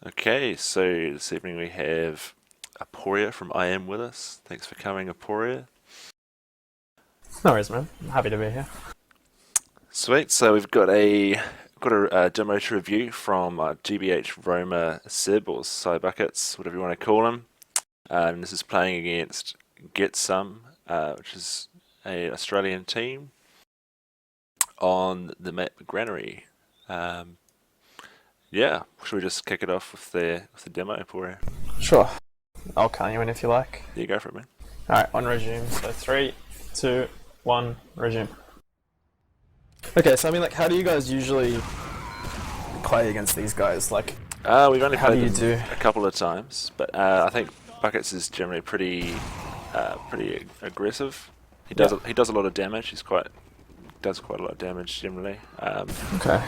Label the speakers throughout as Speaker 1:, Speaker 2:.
Speaker 1: Okay, so this evening we have Aporia from IM with us. Thanks for coming, Aporia.
Speaker 2: No worries, man. I'm happy to be here.
Speaker 1: Sweet. So we've got a demo to review from GBH Roma Cyb or Cybuckets, whatever you want to call him. This is playing against GTSOM, which is a Australian team on the map Granary. Um, yeah, should we just kick it off with the demo, Aporia?
Speaker 2: Sure. I'll count you in if you like.
Speaker 1: Yeah, go for it, man.
Speaker 2: Alright, on resume. So 3, 2, 1, resume. Okay, so I mean, like, how do you guys usually play against these guys? Like,
Speaker 1: We've only
Speaker 2: how do
Speaker 1: played
Speaker 2: you
Speaker 1: them
Speaker 2: do?
Speaker 1: a couple of times, but I think Buckets is generally pretty aggressive.
Speaker 2: Yeah.
Speaker 1: He does a lot of damage. Does quite a lot of damage generally.
Speaker 2: Okay.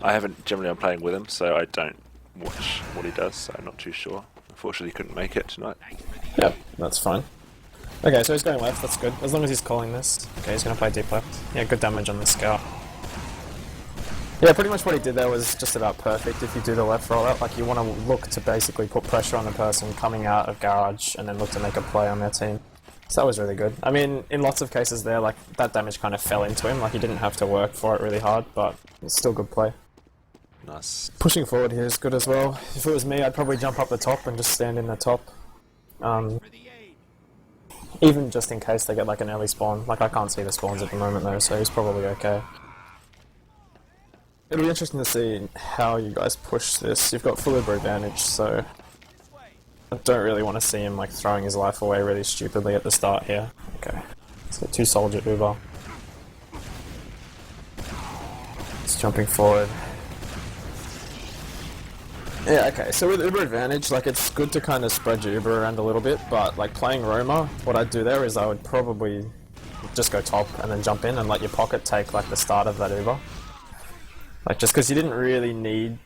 Speaker 1: I haven't generally I'm playing with him, so I don't watch what he does. So I'm not too sure. Unfortunately, he couldn't make it tonight.
Speaker 2: Yep, that's fine. Okay, so he's going left, that's good. As long as he's calling this. Okay, he's gonna play deep left. Yeah, good damage on the scout. Yeah, pretty much what he did there was just about perfect if you do the left rollout. Like, you want to look to basically put pressure on the person coming out of garage and then look to make a play on their team. So that was really good. I mean, in lots of cases there, like, that damage kind of fell into him. Like, he didn't have to work for it really hard, but it's still good play.
Speaker 1: Nice.
Speaker 2: Pushing forward here is good as well. If it was me, I'd probably jump up the top and just stand in the top. Even just in case they get like an early spawn. Like, I can't see the spawns at the moment though, so he's probably okay. It'll be interesting to see how you guys push this. You've got full Uber advantage, so I don't really want to see him like throwing his life away really stupidly at the start here. Okay, so 2 soldier Uber. It's jumping forward. Yeah, okay, so with Uber advantage, like, it's good to kind of spread your Uber around a little bit, but like playing Roma, what I'd do there is I would probably just go top and then jump in and let your pocket take like the start of that Uber. Like, just because you didn't really need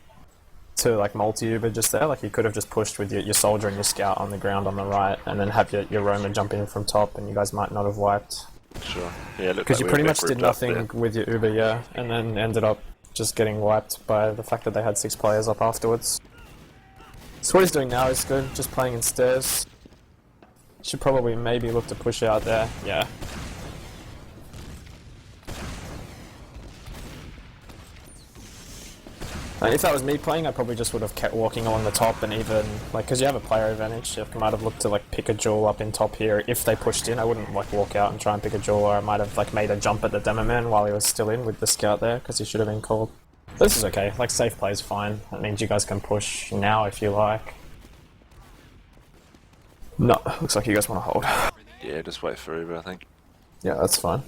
Speaker 2: to like multi-Uber just there, like you could have just pushed with your soldier and your scout on the ground on the right and then have your Roma jump in from top and you guys might not have wiped.
Speaker 1: Sure. Yeah.
Speaker 2: Because you pretty much did nothing with your Uber, yeah, and then ended up just getting wiped by the fact that they had 6 players up afterwards. So what he's doing now is good, just playing in stairs. Should probably maybe look to push out there, yeah. If that was me playing, I probably just would have kept walking along the top and even, like, because you have a player advantage, I might have looked to, like, pick a jewel up in top here. If they pushed in, I wouldn't, like, walk out and try and pick a jewel, or I might have, like, made a jump at the demo man while he was still in with the scout there, because he should have been called. But this is okay, like, safe play is fine. That means you guys can push now if you like. No, looks like you guys want to hold.
Speaker 1: Yeah, just wait for Uber, I think.
Speaker 2: Yeah, that's fine.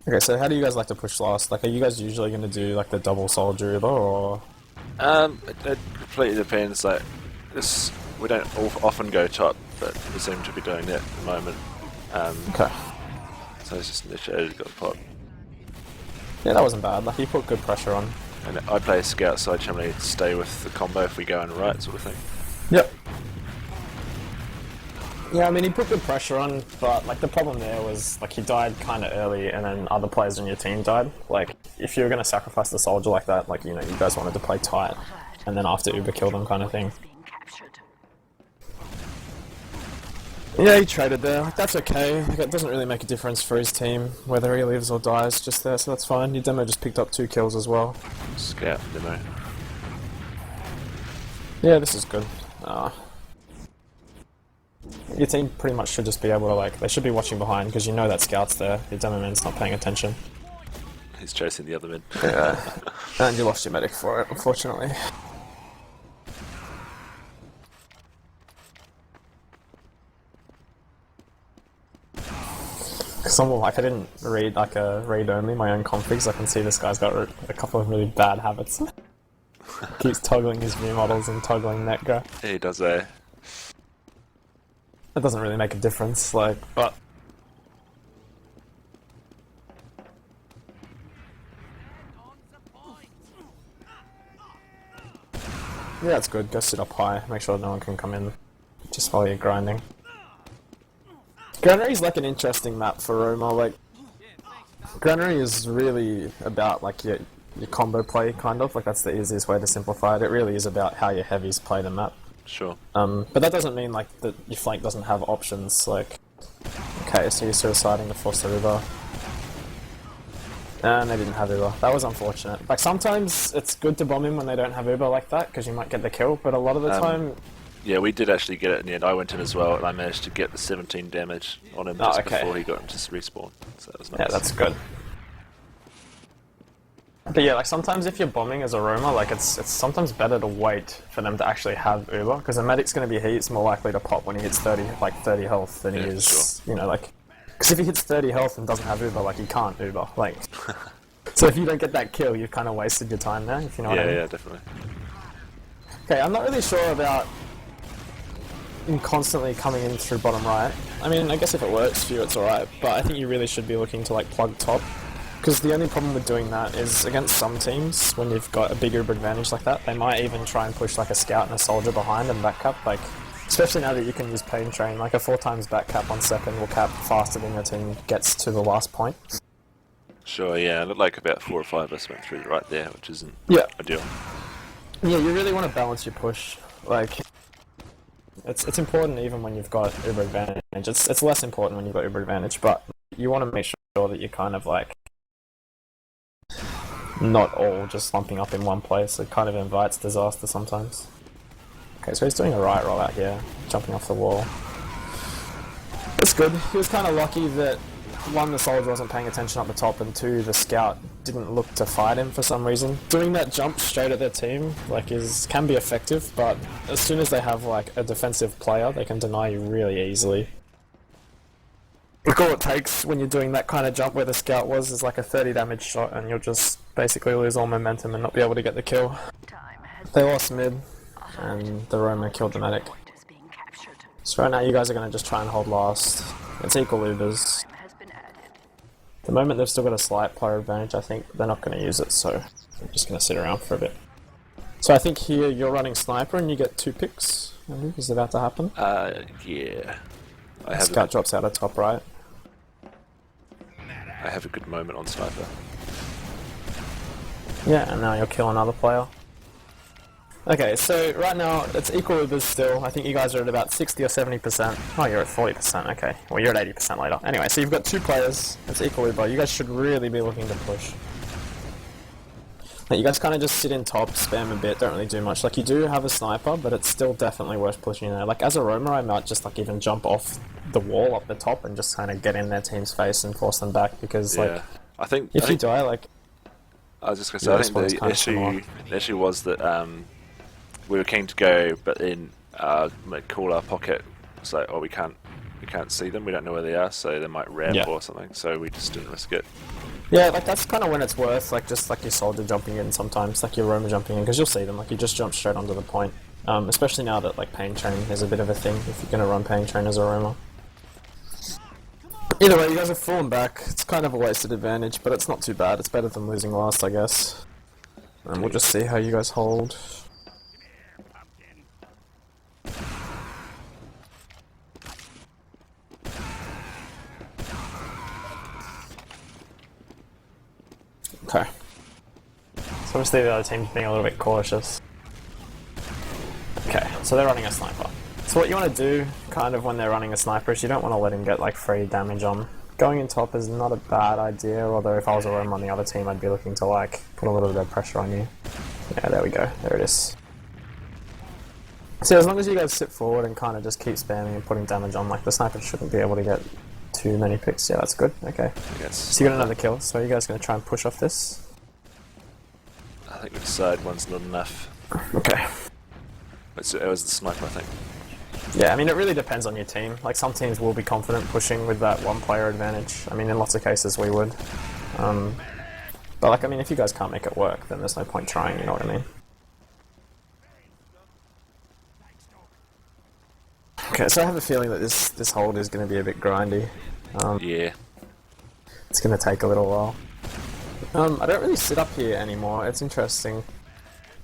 Speaker 2: Okay, so how do you guys like to push last? Like, are you guys usually going to do, like, the double soldier Uber, or...?
Speaker 1: It completely depends. Like, we don't often go top, but we seem to be doing that at the moment.
Speaker 2: Okay.
Speaker 1: So it's just literally got the pot.
Speaker 2: Yeah, that wasn't bad. Like, he put good pressure on.
Speaker 1: And I play scout, so I generally stay with the combo if we go in right, sort of thing.
Speaker 2: Yep. Yeah, I mean, he put good pressure on, but, like, the problem there was, like, he died kind of early, and then other players on your team died. Like, if you were going to sacrifice the soldier like that, like, you know, you guys wanted to play tight, and then after Uber killed him kind of thing. Yeah, he traded there. Like, that's okay. Like, it doesn't really make a difference for his team, whether he lives or dies just there, so that's fine. Your demo just picked up 2 kills as well.
Speaker 1: Scout demo.
Speaker 2: Yeah, this is good. Your team pretty much should just be able to, like, they should be watching behind, because you know that scout's there. Your demo man's not paying attention.
Speaker 1: He's chasing the other mid.
Speaker 2: Yeah. And you lost your medic for it, unfortunately. Because I'm like, I didn't read like a read only my own configs. I can see this guy's got a couple of really bad habits. Keeps toggling his view models and toggling netgra.
Speaker 1: Yeah, he does a.
Speaker 2: It doesn't really make a difference, like, but yeah, it's good. Go sit up high. Make sure no one can come in just while you're grinding. Granary's like an interesting map for Roma. Like, Granary is really about like your combo play, kind of. Like that's the easiest way to simplify it. It really is about how your heavies play the map.
Speaker 1: Sure.
Speaker 2: But that doesn't mean like that your flank doesn't have options. Like, okay, so you're suiciding to force the Uber. And they didn't have Uber. That was unfortunate. Like sometimes it's good to bomb in when they don't have Uber like that because you might get the kill. But a lot of the time,
Speaker 1: yeah, we did actually get it in the end. I went in as well, and I managed to get the 17 damage on him just before he got into respawn. So that was nice.
Speaker 2: Yeah, that's good. But yeah, like sometimes if you're bombing as a roamer, like it's sometimes better to wait for them to actually have Uber because a medic's going to be he's more likely to pop when he hits 30 health than he is, you know, like because if he hits 30 health and doesn't have Uber, like he can't Uber, like. So if you don't get that kill, you've kind of wasted your time there, if you know what I mean.
Speaker 1: Yeah, definitely.
Speaker 2: Okay, I'm not really sure about him constantly coming in through bottom right. I mean, I guess if it works for you, it's alright, but I think you really should be looking to like plug top. Because the only problem with doing that is against some teams, when you've got a big Uber advantage like that, they might even try and push like a scout and a soldier behind and back cap, like, especially now that you can use pain train, like a 4 times back cap on second will cap faster than your team gets to the last point.
Speaker 1: Sure, yeah, it looked like about 4 or 5 of us went through right there, which isn't ideal.
Speaker 2: Yeah, you really want to balance your push, like, it's important even when you've got Uber advantage. It's less important when you've got Uber advantage, but you want to make sure that you're kind of like not all just slumping up in one place. It kind of invites disaster sometimes. Okay, so he's doing a right roll out here, jumping off the wall. That's good. He was kind of lucky that 1, the soldier wasn't paying attention up the top, and 2, the scout didn't look to fight him for some reason. Doing that jump straight at their team like can be effective, but as soon as they have like a defensive player, they can deny you really easily. Look, all it takes when you're doing that kind of jump where the scout was is like a 30 damage shot and you'll just basically lose all momentum and not be able to get the kill. They lost mid and the Roma killed the medic. So right now you guys are going to just try and hold last. It's equal Ubers. At the moment they've still got a slight player advantage, I think. They're not going to use it, so I'm just going to sit around for a bit. So I think here you're running sniper and you get 2 picks. Is about to happen?
Speaker 1: Yeah.
Speaker 2: Scout drops out of top right.
Speaker 1: I have a good moment on sniper.
Speaker 2: Yeah, and now you'll kill another player. Okay, so right now it's equal Ubers still. I think you guys are at about 60 or 70%. Oh, you're at 40%, okay. Well, you're at 80% later. Anyway, so you've got 2 players. It's equal Uber. You guys should really be looking to push. Like, you guys kind of just sit in top, spam a bit, don't really do much. Like, you do have a sniper, but it's still definitely worth pushing there. Like, as a roamer, I might just, like, even jump off the wall up the top and just kind of get in their team's face and force them back, because, like,
Speaker 1: I think
Speaker 2: you die, like...
Speaker 1: I was just going to say, I think the issue was that we were keen to go, but then call our pocket. It's like, oh, we can't see them, we don't know where they are, so they might ramp or something, so we just didn't risk it.
Speaker 2: Yeah, like that's kind of when it's worth, like just like your soldier jumping in sometimes, like your roamer jumping in, because you'll see them, like you just jump straight onto the point. Especially now that like pain train is a bit of a thing, if you're going to run pain train as a roamer. Either way, you guys have fallen back. It's kind of a wasted advantage, but it's not too bad. It's better than losing last, I guess. And we'll just see how you guys hold. Okay. So obviously the other team's being a little bit cautious. Okay, so they're running a sniper. So what you want to do, kind of when they're running a sniper, is you don't want to let him get like free damage on. Going in top is not a bad idea, although if I was a roam on the other team, I'd be looking to like put a little bit of pressure on you. Yeah, there we go. There it is. So as long as you guys sit forward and kind of just keep spamming and putting damage on, like the sniper shouldn't be able to get too many picks. Yeah, that's good. Okay.
Speaker 1: Yes.
Speaker 2: So you got another kill. So are you guys going to try and push off this?
Speaker 1: I think we decided one's not enough.
Speaker 2: Okay.
Speaker 1: It was the sniper, I think.
Speaker 2: Yeah, I mean, it really depends on your team. Like, some teams will be confident pushing with that 1 player advantage. I mean, in lots of cases we would. But, like, I mean, if you guys can't make it work, then there's no point trying, you know what I mean? Okay, so I have a feeling that this hold is going to be a bit grindy.
Speaker 1: Yeah.
Speaker 2: It's going to take a little while. I don't really sit up here anymore. It's interesting.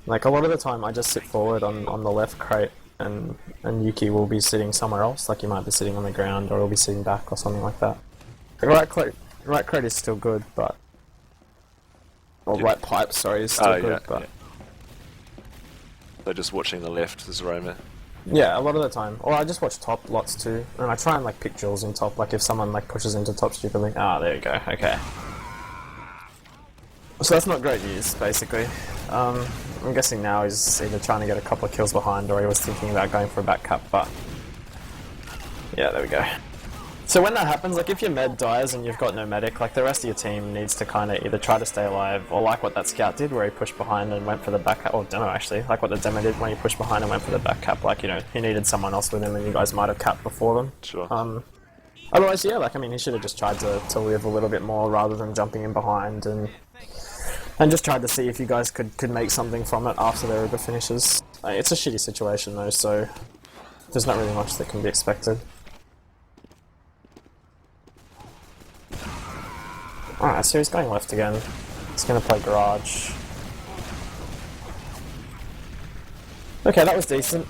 Speaker 2: Like, a lot of the time I just sit forward on the left crate, and Yuki will be sitting somewhere else. Like, he might be sitting on the ground, or he'll be sitting back or something like that. The right crate right crate is still good, but or
Speaker 1: Yeah.
Speaker 2: right pipe, sorry, is still good,
Speaker 1: Yeah,
Speaker 2: but
Speaker 1: yeah. So just watching the left is Roma.
Speaker 2: yeah, a lot of the time. Or I just watch top lots too, and I try and like pick jewels in top. Like if someone like pushes into top stupidly, there you go. Okay. So that's not great news, basically. I'm guessing now he's either trying to get a couple of kills behind, or he was thinking about going for a back cap. But yeah, there we go. So when that happens, like if your med dies and you've got no medic, like the rest of your team needs to kind of either try to stay alive, or like what that scout did where he pushed behind and went for the back cap, or demo actually, like what the demo did when he pushed behind and went for the back cap, like, you know, he needed someone else with him and you guys might have capped before them.
Speaker 1: Sure.
Speaker 2: Otherwise, yeah, like, I mean, he should have just tried to live a little bit more rather than jumping in behind and just tried to see if you guys could make something from it after their Uber finishes. It's a shitty situation though, so there's not really much that can be expected. Alright, so he's going left again. He's going to play garage. Okay, that was decent.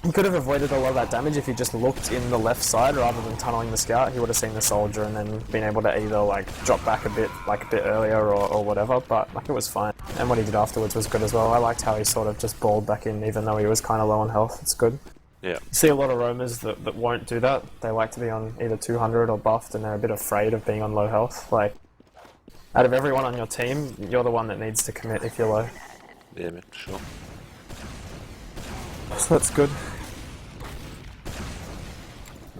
Speaker 2: He could have avoided a lot of that damage if he just looked in the left side rather than tunneling the scout. He would have seen the soldier and then been able to either like drop back a bit earlier or whatever, but like it was fine. And what he did afterwards was good as well. I liked how he sort of just balled back in even though he was kind of low on health. It's good.
Speaker 1: Yeah.
Speaker 2: You see a lot of roamers that won't do that. They like to be on either 200 or buffed and they're a bit afraid of being on low health. Like, out of everyone on your team, you're the one that needs to commit if you're low.
Speaker 1: Yeah, man, sure.
Speaker 2: So that's good.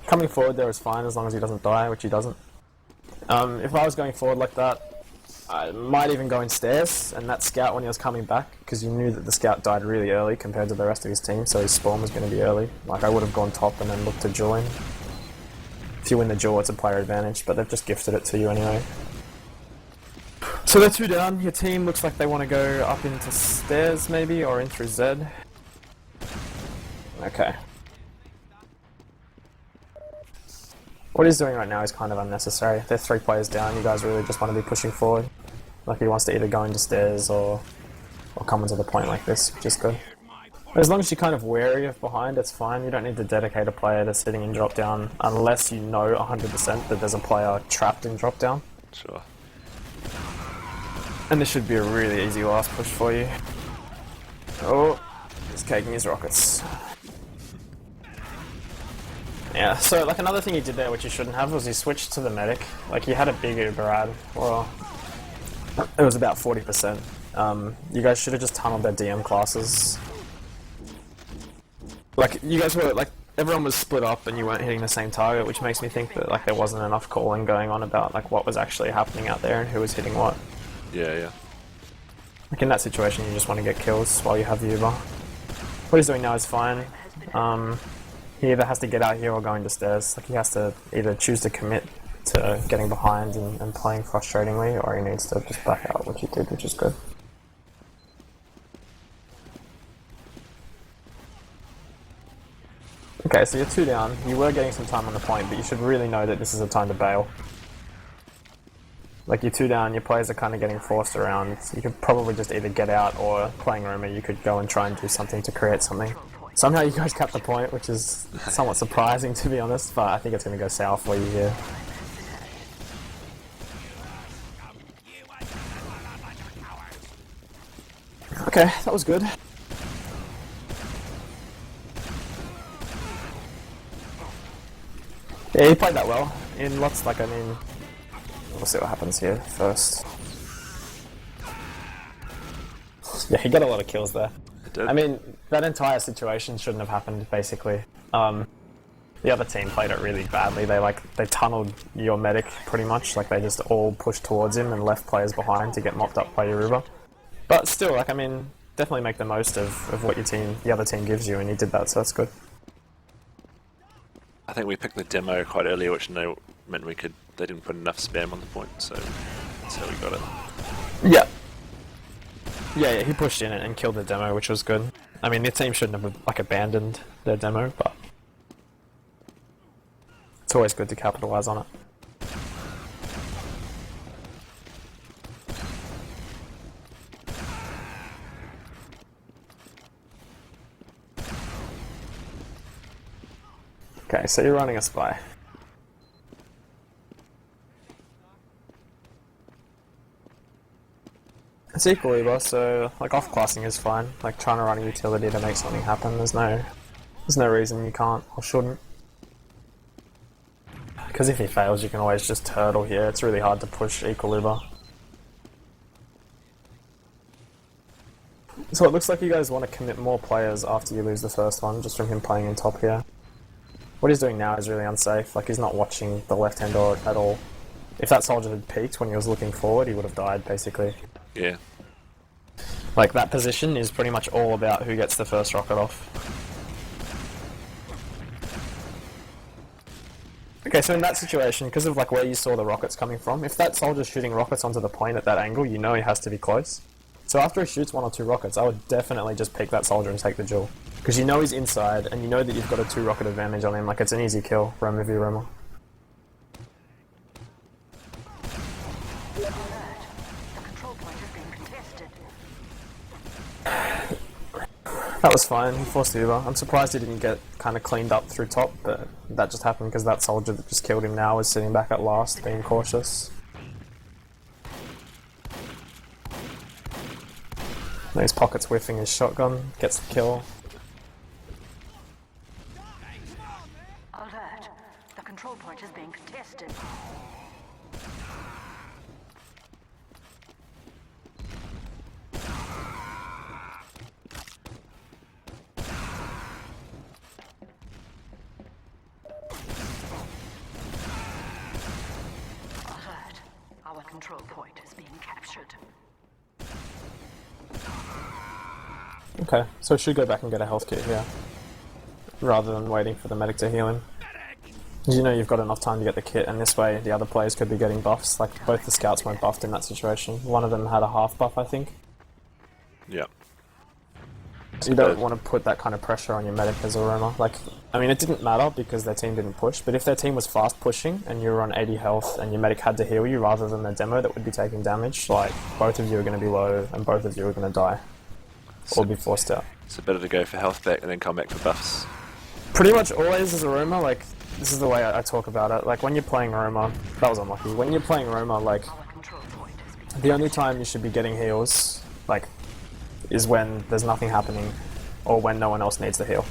Speaker 2: Coming forward there is fine as long as he doesn't die, which he doesn't. If I was going forward like that, I might even go in stairs, and that scout when he was coming back, because you knew that the scout died really early compared to the rest of his team, so his spawn was going to be early. Like, I would have gone top and then looked to duel him. If you win the duel, it's a player advantage, but they've just gifted it to you anyway. So they're 2 down. Your team looks like they want to go up into stairs, maybe, or in through Z. Okay. What he's doing right now is kind of unnecessary. They're 3 players down, you guys really just want to be pushing forward. Like he wants to either go into stairs or come into the point like this, which is good. As long as you're kind of wary of behind, it's fine. You don't need to dedicate a player to sitting in drop down unless you know 100% that there's a player trapped in drop down.
Speaker 1: Sure.
Speaker 2: And this should be a really easy last push for you. Oh, he's caking his rockets. Yeah, so like another thing he did there which he shouldn't have was he switched to the medic. Like he had a big Uber ad, well, it was about 40%. You guys should have just tunneled their DM classes. Like you guys were like, everyone was split up and you weren't hitting the same target, which makes me think that like there wasn't enough calling going on about like what was actually happening out there and who was hitting what.
Speaker 1: Yeah, yeah.
Speaker 2: Like in that situation you just want to get kills while you have the Uber. What he's doing now is fine. He either has to get out here or go into stairs. Like he has to either choose to commit to getting behind and playing frustratingly, or he needs to just back out, which he did, which is good. Okay, so you're 2 down. You were getting some time on the point, but you should really know that this is a time to bail. Like you're 2 down, your players are kind of getting forced around. You could probably just either get out or playing Roma, you could go and try and do something to create something. Somehow you guys kept the point, which is somewhat surprising to be honest, but I think it's going to go south for you here. Okay, that was good. Yeah, he played that well. In lots, like, I mean, we'll see what happens here first. Yeah, he got a lot of kills there. I mean, that entire situation shouldn't have happened, basically. The other team played it really badly. They tunneled your medic, pretty much. Like, they just all pushed towards him and left players behind to get mopped up by your Uber. But still, like, I mean, definitely make the most of what the other team gives you, and he did that, so that's good.
Speaker 1: I think we picked the demo quite early, which meant they didn't put enough spam on the point, so that's how we got it.
Speaker 2: Yeah. Yeah, he pushed in it and killed the demo, which was good. I mean, the team shouldn't have, like, abandoned their demo, but it's always good to capitalize on it. Okay, so you're running a spy. It's equal Uber, so like off-classing is fine. Like trying to run a utility to make something happen, there's no reason you can't or shouldn't. Because if he fails, you can always just turtle here. It's really hard to push equal Uber. So it looks like you guys want to commit more players after you lose the first one, just from him playing in top here. What he's doing now is really unsafe. Like he's not watching the left-hand door at all. If that soldier had peeked when he was looking forward, he would have died, basically.
Speaker 1: Yeah.
Speaker 2: Like, that position is pretty much all about who gets the first rocket off. Okay, so in that situation, because of like where you saw the rockets coming from, if that soldier's shooting rockets onto the point at that angle, you know he has to be close. So after he shoots 1 or 2 rockets, I would definitely just pick that soldier and take the duel. Because you know he's inside, and you know that you've got a 2 rocket advantage on him, like it's an easy kill, Roma v Roma. That was fine, he forced the Uber. I'm surprised he didn't get kind of cleaned up through top, but that just happened because that soldier that just killed him now is sitting back at last, being cautious. These pockets whiffing his shotgun, gets the kill.
Speaker 3: Alert! The control point is being contested. Alert! Our control point is being captured.
Speaker 2: Okay, so should go back and get a health kit here, rather than waiting for the medic to heal him. You know you've got enough time to get the kit, and this way the other players could be getting buffs. Like, both the scouts weren't buffed in that situation. One of them had a half buff, I think.
Speaker 1: Yep.
Speaker 2: So you don't want to put that kind of pressure on your medic as a roamer. Like, I mean, it didn't matter because their team didn't push, but if their team was fast pushing and you were on 80 health and your medic had to heal you rather than the demo that would be taking damage, like, both of you are going to be low and both of you are going to die. Or be forced out.
Speaker 1: So better to go for health back and then come back for buffs.
Speaker 2: Pretty much always as a roamer, like, this is the way I talk about it. Like, when you're playing roamer, that was unlucky. When you're playing roamer, like, the only time you should be getting heals, like, is when there's nothing happening or when no one else needs the heal.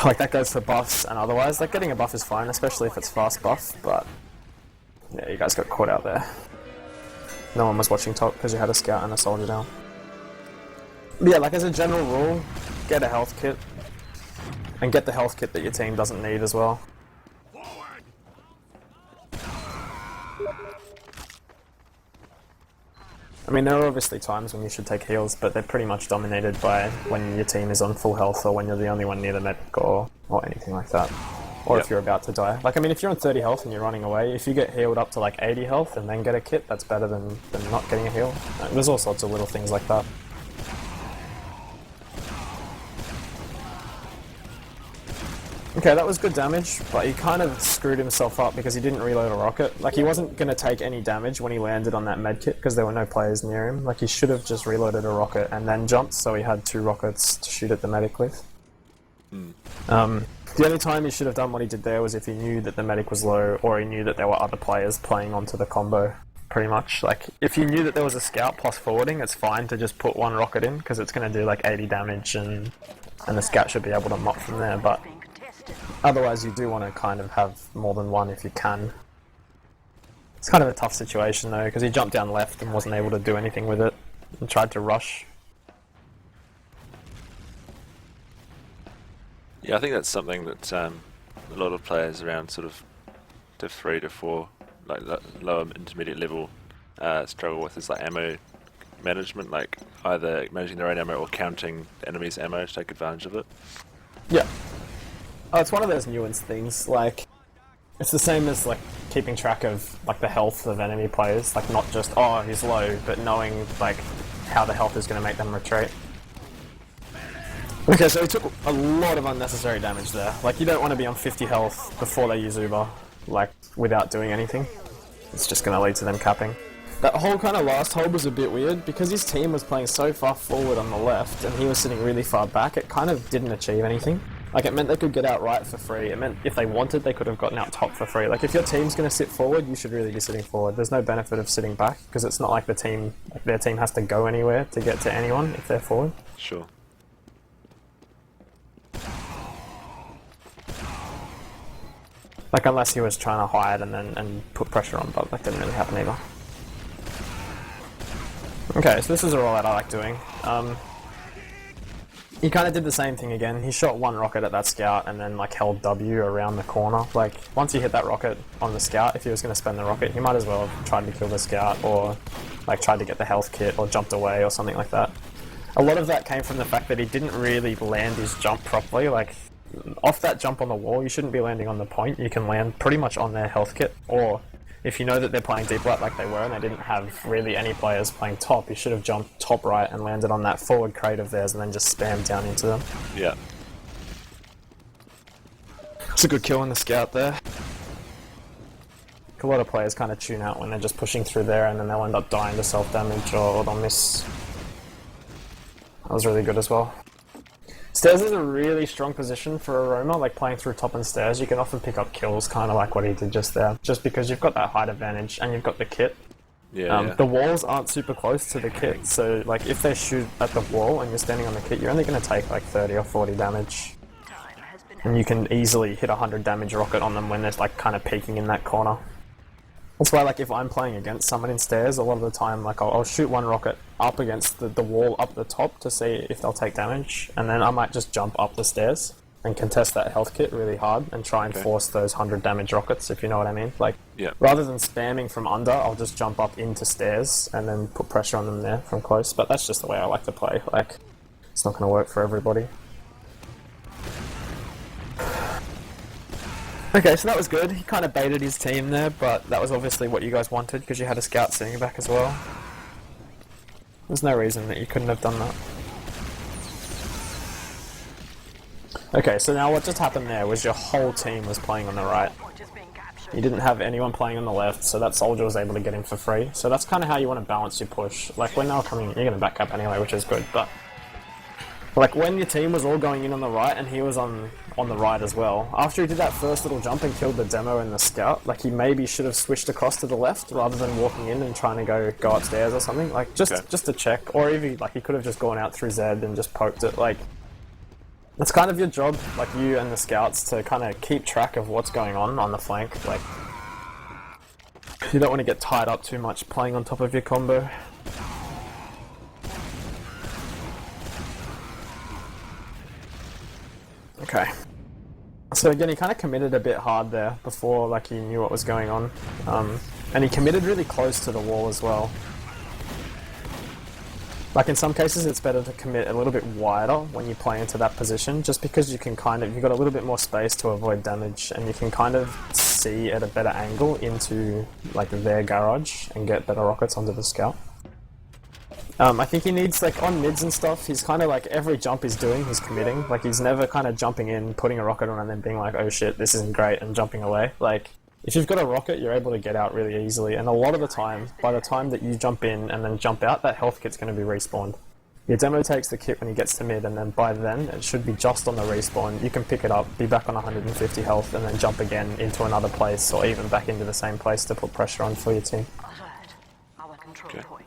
Speaker 2: Like, that goes for buffs and otherwise. Like, getting a buff is fine, especially if it's fast buff, but yeah, you guys got caught out there. No one was watching top because you had a scout and a soldier down. But yeah, like as a general rule, get a health kit. And get the health kit that your team doesn't need as well. I mean, there are obviously times when you should take heals, but they're pretty much dominated by when your team is on full health or when you're the only one near the medic or anything like that. Or if you're about to die. Like, I mean, if you're on 30 health and you're running away, if you get healed up to like 80 health and then get a kit, that's better than not getting a heal. There's all sorts of little things like that. Okay, that was good damage, but he kind of screwed himself up because he didn't reload a rocket. Like, he wasn't going to take any damage when he landed on that medkit because there were no players near him. Like, he should have just reloaded a rocket and then jumped, so he had 2 rockets to shoot at the medic with. The only time he should have done what he did there was if he knew that the medic was low or he knew that there were other players playing onto the combo, pretty much. Like, if you knew that there was a scout plus forwarding, it's fine to just put 1 rocket in because it's going to do like 80 damage and the scout should be able to mop from there, but otherwise you do want to kind of have more than 1 if you can. It's kind of a tough situation though because he jumped down left and wasn't able to do anything with it and tried to rush.
Speaker 1: Yeah, I think that's something that a lot of players around sort of Div 3 to 4, like lower intermediate level, struggle with is like ammo management, like either managing their own ammo or counting the enemy's ammo to take advantage of it.
Speaker 2: Yeah. Oh, it's one of those nuanced things, like, it's the same as like keeping track of like the health of enemy players, like not just, oh, he's low, but knowing like how the health is going to make them retreat. Okay, so he took a lot of unnecessary damage there. Like, you don't want to be on 50 health before they use Uber, like, without doing anything. It's just going to lead to them capping. That whole kind of last hold was a bit weird, because his team was playing so far forward on the left, and he was sitting really far back, it kind of didn't achieve anything. Like, it meant they could get out right for free. It meant if they wanted, they could have gotten out top for free. Like, if your team's going to sit forward, you should really be sitting forward. There's no benefit of sitting back, because it's not like their team has to go anywhere to get to anyone if they're forward.
Speaker 1: Sure.
Speaker 2: Like, unless he was trying to hide and put pressure on, but that didn't really happen either. Okay, so this is a rollout I like doing. He kind of did the same thing again. He shot one rocket at that scout and then like held W around the corner. Like, once he hit that rocket on the scout, if he was going to spend the rocket, he might as well have tried to kill the scout or like tried to get the health kit or jumped away or something like that. A lot of that came from the fact that he didn't really land his jump properly. Like, off that jump on the wall, you shouldn't be landing on the point. You can land pretty much on their health kit, or if you know that they're playing deep right like they were and they didn't have really any players playing top, you should have jumped top right and landed on that forward crate of theirs and then just spammed down into them.
Speaker 1: Yeah.
Speaker 2: It's a good kill in the scout there. A lot of players kind of tune out when they're just pushing through there and then they'll end up dying to self-damage or they'll miss. That was really good as well. Stairs is a really strong position for a roamer, like playing through top and stairs. You can often pick up kills, kind of like what he did just there, just because you've got that height advantage and you've got the kit.
Speaker 1: Yeah.
Speaker 2: The walls aren't super close to the kit, so like if they shoot at the wall and you're standing on the kit, you're only going to take like 30 or 40 damage. And you can easily hit a 100 damage rocket on them when they're like kind of peeking in that corner. That's why, like, if I'm playing against someone in stairs, a lot of the time, like, I'll shoot one rocket up against the wall up the top to see if they'll take damage, and then I might just jump up the stairs and contest that health kit really hard and try and force those 100 damage rockets, if you know what I mean. Like, rather than spamming from under, I'll just jump up into stairs and then put pressure on them there from close, but that's just the way I like to play. Like, it's not going to work for everybody. Okay, so that was good. He kind of baited his team there, but that was obviously what you guys wanted because you had a scout sitting back as well. There's no reason that you couldn't have done that. Okay, so now what just happened there was your whole team was playing on the right. You didn't have anyone playing on the left, so that soldier was able to get in for free. So that's kind of how you want to balance your push. Like, when they were coming in, you're going to back up anyway, which is good, but like when your team was all going in on the right and he was on the right as well, after he did that first little jump and killed the demo and the scout, like he maybe should have switched across to the left rather than walking in and trying to go upstairs or something. Like just to check, or if he could have just gone out through Z and just poked it. Like, it's kind of your job, like you and the scouts, to kind of keep track of what's going on the flank. Like, you don't want to get tied up too much playing on top of your combo. Okay. So again, he kind of committed a bit hard there before, like, he knew what was going on. And he committed really close to the wall as well. Like, in some cases it's better to commit a little bit wider when you play into that position, just because you can you've got a little bit more space to avoid damage, and you can kind of see at a better angle into, like, their garage and get better rockets onto the scout. I think he needs, like, on mids and stuff, he's kind of like, every jump he's doing, he's committing. Like, he's never kind of jumping in, putting a rocket on, and then being like, oh shit, this isn't great, and jumping away. Like, if you've got a rocket, you're able to get out really easily, and a lot of the time, by the time that you jump in and then jump out, that health kit's going to be respawned. Your demo takes the kit when he gets to mid, and then by then, it should be just on the respawn. You can pick it up, be back on 150 health, and then jump again into another place, or even back into the same place to put pressure on for your team.
Speaker 3: Our control point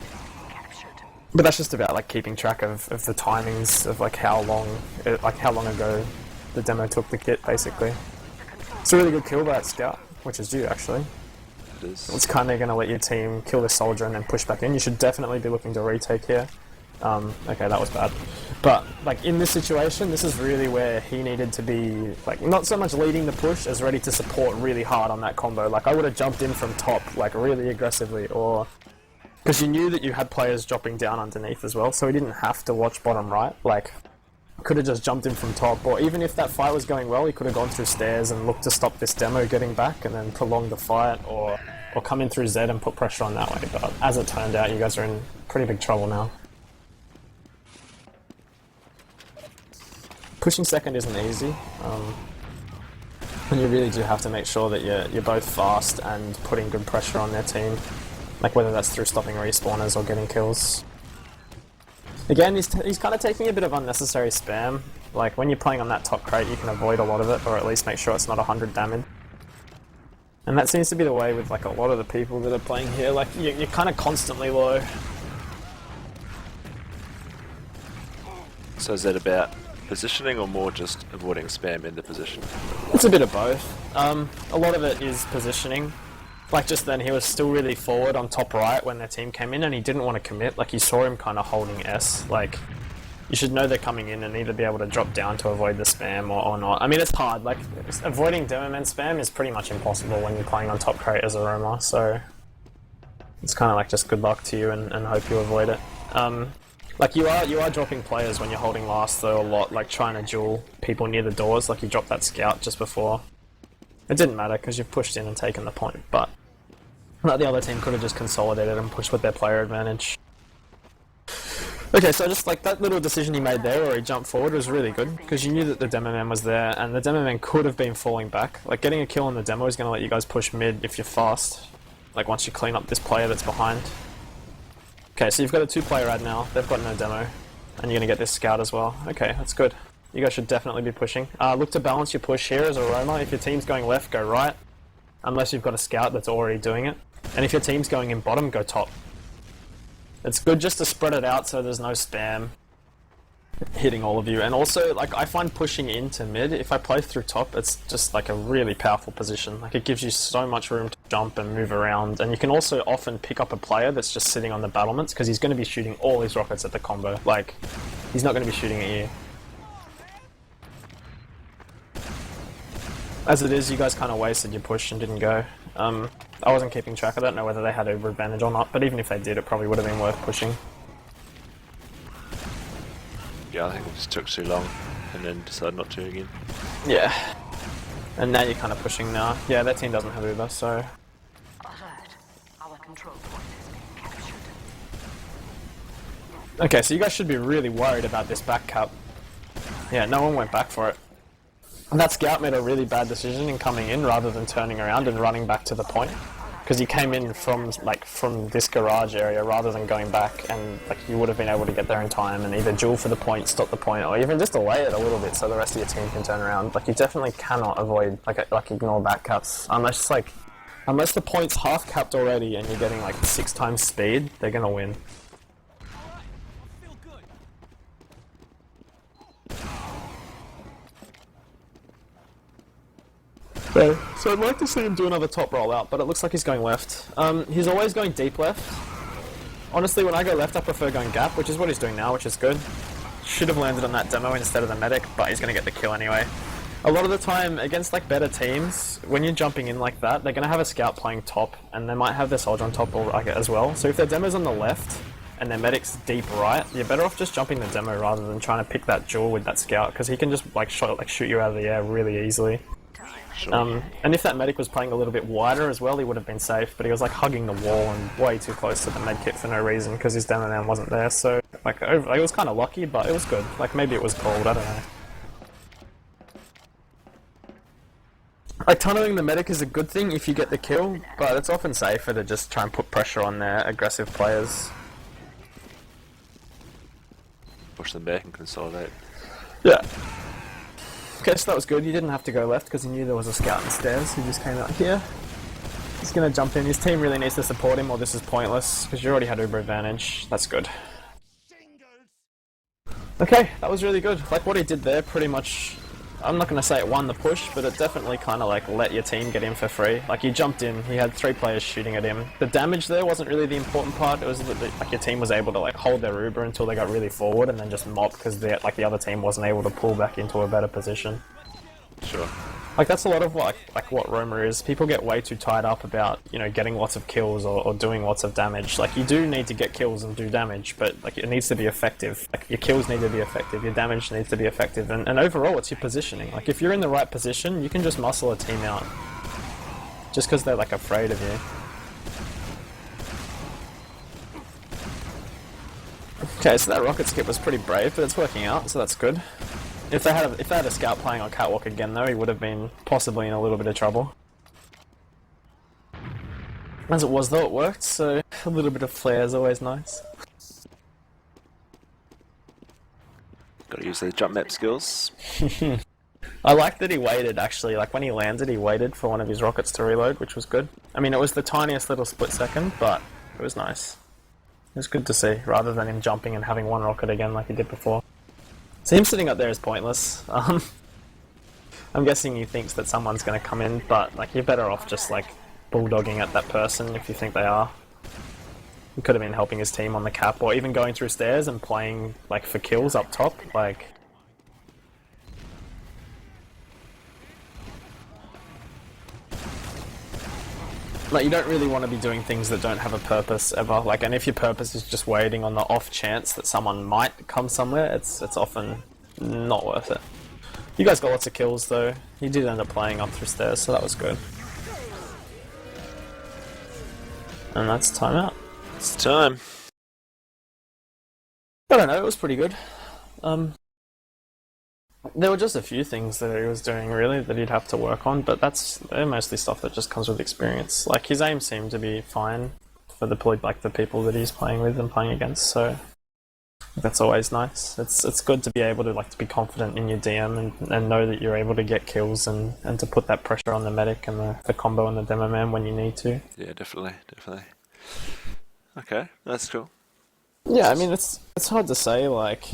Speaker 3: captured.
Speaker 2: But that's just about, like, keeping track of the timings of, like, how long ago the demo took the kit, basically. It's a really good kill by that scout, which is you, actually.
Speaker 1: It is.
Speaker 2: It's kind of going to let your team kill the soldier and then push back in. You should definitely be looking to retake here. Okay, that was bad. But, like, in this situation, this is really where he needed to be, like, not so much leading the push as ready to support really hard on that combo. Like, I would have jumped in from top, like, really aggressively, or... because you knew that you had players dropping down underneath as well, so he didn't have to watch bottom right. Like, could have just jumped in from top, or even if that fight was going well, he could have gone through stairs and looked to stop this demo getting back and then prolong the fight, or come in through Z and put pressure on that way. But as it turned out, you guys are in pretty big trouble now. Pushing second isn't easy, and you really do have to make sure that you're both fast and putting good pressure on their team. Like, whether that's through stopping respawners or getting kills. Again, he's kind of taking a bit of unnecessary spam. Like, when you're playing on that top crate, you can avoid a lot of it, or at least make sure it's not 100 damage. And that seems to be the way with like a lot of the people that are playing here. Like, you're kind of constantly low.
Speaker 1: So is that about positioning or more just avoiding spam in the position?
Speaker 2: It's a bit of both. A lot of it is positioning. Like just then, he was still really forward on top right when their team came in, and he didn't want to commit. Like, you saw him kind of holding S. Like, you should know they're coming in and either be able to drop down to avoid the spam or not. I mean, it's hard. Like, avoiding Demoman spam is pretty much impossible when you're playing on top crate as a roamer, so it's kind of like just good luck to you and hope you avoid it. Like, you are dropping players when you're holding last, though, a lot, like trying to duel people near the doors. Like, you dropped that scout just before. It didn't matter because you've pushed in and taken the point, but like, the other team could have just consolidated and pushed with their player advantage. Okay, so just like that little decision he made there where he jumped forward was really good, because you knew that the demo man was there, and the demo man could have been falling back. Like, getting a kill on the demo is going to let you guys push mid if you're fast, like once you clean up this player that's behind. Okay, so you've got a 2-player ad now, they've got no demo, and you're going to get this scout as well. Okay, that's good. You guys should definitely be pushing. Look to balance your push here as a roamer. If your team's going left, go right, unless you've got a scout that's already doing it. And if your team's going in bottom, go top. It's good just to spread it out so there's no spam hitting all of you. And also, like, I find pushing into mid, if I play through top, it's just like a really powerful position. Like, it gives you so much room to jump and move around, and you can also often pick up a player that's just sitting on the battlements, because he's going to be shooting all his rockets at the combo. Like, he's not going to be shooting at you. As it is, you guys kind of wasted your push and didn't go. I wasn't keeping track of that, know whether they had over advantage or not, but even if they did, it probably would have been worth pushing.
Speaker 1: Yeah, I think it just took too long and then decided not to again.
Speaker 2: Yeah. And now you're kind of pushing now. Yeah, their team doesn't have Uber, so...
Speaker 3: Alert. Our control point is being captured.
Speaker 2: Okay, so you guys should be really worried about this back cap. Yeah, no one went back for it. And that scout made a really bad decision in coming in rather than turning around and running back to the point. Because he came in from this garage area rather than going back, and like you would have been able to get there in time and either duel for the point, stop the point, or even just delay it a little bit so the rest of your team can turn around. Like, you definitely cannot avoid like ignore back caps unless the point's half capped already and you're getting like 6 times speed, they're gonna win. Okay, so I'd like to see him do another top rollout, but it looks like he's going left. He's always going deep left. Honestly, when I go left, I prefer going gap, which is what he's doing now, which is good. Should have landed on that demo instead of the medic, but he's going to get the kill anyway. A lot of the time, against like better teams, when you're jumping in like that, they're going to have a scout playing top, and they might have their soldier on top as well. So if their demo's on the left, and their medic's deep right, you're better off just jumping the demo rather than trying to pick that duel with that scout, because he can just shoot you out of the air really easily.
Speaker 1: Sure.
Speaker 2: And if that medic was playing a little bit wider as well, he would have been safe, but he was like hugging the wall and way too close to the medkit for no reason because his demo man wasn't there, so like it was kind of lucky, but it was good. Like, maybe it was called, I don't know. Like, tunneling the medic is a good thing if you get the kill, but it's often safer to just try and put pressure on their aggressive players.
Speaker 1: Push them back and consolidate.
Speaker 2: Yeah. Okay, so that was good. You didn't have to go left because he knew there was a scout in the stairs. He just came out here. He's going to jump in. His team really needs to support him or this is pointless because you already had Uber advantage. That's good. Okay, that was really good. Like, what he did there pretty much... I'm not going to say it won the push, but it definitely kind of like let your team get in for free. Like, he jumped in, he had 3 players shooting at him. The damage there wasn't really the important part. It was that like your team was able to like hold their Uber until they got really forward and then just mop because the other team wasn't able to pull back into a better position.
Speaker 1: Sure.
Speaker 2: Like, that's a lot of what Roamer is. People get way too tied up about, you know, getting lots of kills or doing lots of damage. Like, you do need to get kills and do damage, but like it needs to be effective. Like, your kills need to be effective, your damage needs to be effective, and overall it's your positioning. Like, if you're in the right position, you can just muscle a team out. Just because they're like afraid of you. Okay, so that rocket skip was pretty brave, but it's working out, so that's good. If they had a scout playing on catwalk again though, he would have been possibly in a little bit of trouble. As it was though, it worked, so a little bit of flair is always nice.
Speaker 1: Got to use those jump map skills.
Speaker 2: I like that he waited, actually. Like, when he landed, he waited for one of his rockets to reload, which was good. I mean, it was the tiniest little split second, but it was nice. It was good to see, rather than him jumping and having one rocket again like he did before. So him sitting up there is pointless. I'm guessing he thinks that someone's going to come in, but like you're better off just like bulldogging at that person if you think they are. He could have been helping his team on the cap, or even going through stairs and playing like for kills up top. Like, you don't really want to be doing things that don't have a purpose ever. Like, and if your purpose is just waiting on the off chance that someone might come somewhere, it's often not worth it. You guys got lots of kills though. You did end up playing up through stairs, so that was good. And that's timeout.
Speaker 1: It's time.
Speaker 2: I don't know, it was pretty good. There were just a few things that he was doing really that he'd have to work on, but they're mostly stuff that just comes with experience. Like, his aim seemed to be fine for the people that he's playing with and playing against, so that's always nice. It's good to be able to be confident in your DM and know that you're able to get kills and to put that pressure on the medic and the combo and the demo man when you need to.
Speaker 1: Yeah, definitely. Okay, that's cool.
Speaker 2: Yeah, I mean it's hard to say like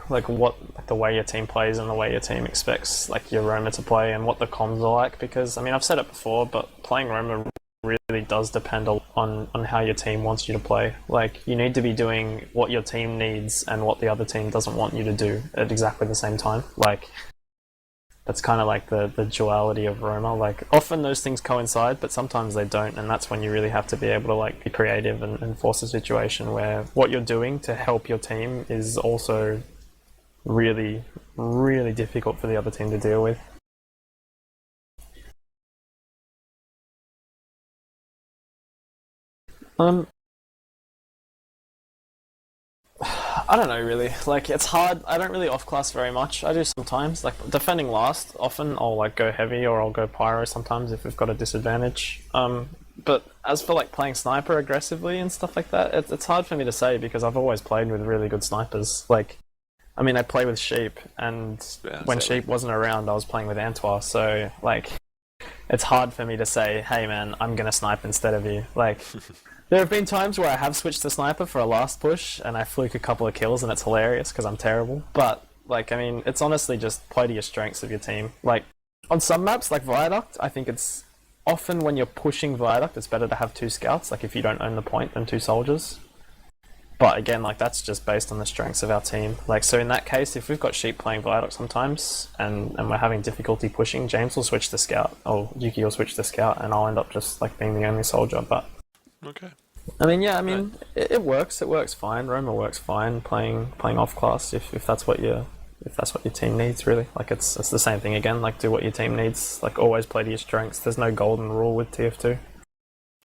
Speaker 2: what the way your team plays and the way your team expects like your Roma to play and what the comms are like, because I mean I've said it before, but playing Roma really does depend on how your team wants you to play. Like, you need to be doing what your team needs and what the other team doesn't want you to do at exactly the same time. Like, that's kind of like the duality of Roma. Like, often those things coincide, but sometimes they don't, and that's when you really have to be able to like be creative and force a situation where what you're doing to help your team is also really, really difficult for the other team to deal with. I don't know really. Like, it's hard. I don't really off class very much. I do sometimes. Like, defending last, often I'll like go heavy or I'll go pyro sometimes if we've got a disadvantage. But as for like playing sniper aggressively and stuff like that, it's hard for me to say because I've always played with really good snipers. Like, I mean, I play with Sheep, and when Sheep wasn't around, I was playing with Antoine. So like, it's hard for me to say, hey man, I'm gonna snipe instead of you. Like, there have been times where I have switched to sniper for a last push and I fluke a couple of kills and it's hilarious because I'm terrible. But like, I mean, it's honestly just play to your strengths of your team. Like, on some maps like Viaduct, I think it's often when you're pushing Viaduct, it's better to have 2 scouts, like if you don't own the point, than 2 soldiers. But again, like, that's just based on the strengths of our team. Like, so in that case, if we've got Sheep playing Viaduct sometimes and we're having difficulty pushing, James will switch to scout, or Yuki will switch to scout, and I'll end up just like being the only soldier. But
Speaker 1: okay.
Speaker 2: I mean, yeah, I mean, it works. It works fine. Roma works fine playing off class if that's what your team needs, really. Like, it's the same thing again. Like, do what your team needs. Like, always play to your strengths. There's no golden rule with TF2.